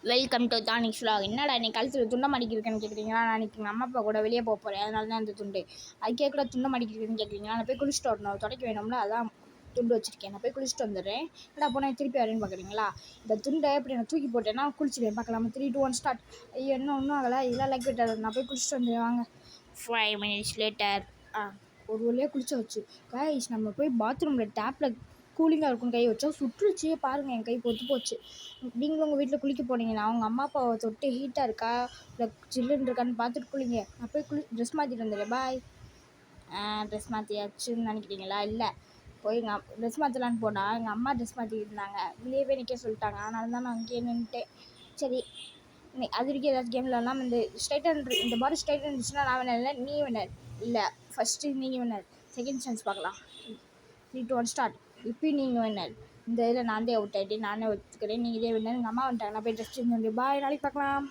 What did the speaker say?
Welcome to தானிக்ஸ் vlog. என்னடா நீ கழுத்தில் துண்டை மடிக்கிறதுன்னு கேட்குறீங்களா? நான் இன்றைக்கி எங்கள் அம்மா அப்பா கூட வெளியே போக போகிறேன், அதனால தான் அந்த துண்டு. அதுக்கே கூட துண்டை மடிக்கிறதுன்னு கேட்குறீங்களா? நான் போய் குளிச்சுட்டு வரணும், துடைக்க வேணும்ல, அதான் துண்டு வச்சுருக்கேன். நான் போய் குளிச்சுட்டு வந்துடுறேன். என்னடா போனால் திருப்பி வரேன்னு பார்க்குறீங்களா? இந்த துண்டை எப்படி நான் தூக்கி போட்டேன்னா குளிச்சுடுவேன். பார்க்கலாமா? 3, 2, 1 ஸ்டார்ட். ஐயோ என்ன ஒன்றும் ஆகலை, இதெல்லாம் லைக் விட்டார். நான் போய் குளிச்சுட்டு வந்துடுவேன் வாங்க. 5 minutes later. ஒரு வழியாக குளிச்ச வச்சு கைஸ், நம்ம போய் பாத்ரூமில் டேப்பில் கூலிங்காக இருக்கும் கை வச்சா சுற்றுச்சு. பாருங்கள், என் கை பொத்து போச்சு. நீங்களும் உங்கள் வீட்டில் குளிக்க போனீங்கன்னா அவங்க அம்மா அப்பாவை தொட்டு ஹீட்டாக இருக்கா இல்லை சில்லுன்னு இருக்கான்னு பார்த்துட்டு குளிங்க. நான் போய் ட்ரெஸ் மாற்றிட்டு வந்துடுறேன். பாய். ட்ரெஸ் மாற்றியாச்சுன்னு நினைக்கிறீங்களா? இல்லை, போய் எங்கள் ட்ரெஸ் மாற்றலான்னு போனால் எங்கள் அம்மா ட்ரெஸ் மாற்றிக்கிட்டு இருந்தாங்க. வெளியே போய் நிற்க சொல்லிட்டாங்க, அதனால தான் நான் அங்கேயே நின்றுட்டேன். சரி, அது வரைக்கும் ஏதாச்சும் கேம் விளாட்லாம். இந்த பாடி ஸ்ட்ரைட்டாக இருந்துச்சுன்னா நான் வினர் இல்லை, நீ வினர். இல்லை, ஃபஸ்ட்டு நீங்கள் வினர். செகண்ட் சான்ஸ் பார்க்கலாம். 3, 2, 1 ஸ்டார்ட். இப்போ நீங்கள் வினர். இந்த இதில் நான் தான் அவுட் ஆகிட்டேன், நானே ஒத்துக்கிறேன். நீங்கள் இதே வினர். எங்கள் அம்மா வந்துட்டாங்க, நான் போய் ட்ரெஸ் சேஞ்ச் பண்ணுறேன். பாய், நாளைக்கு பார்க்கலாம்.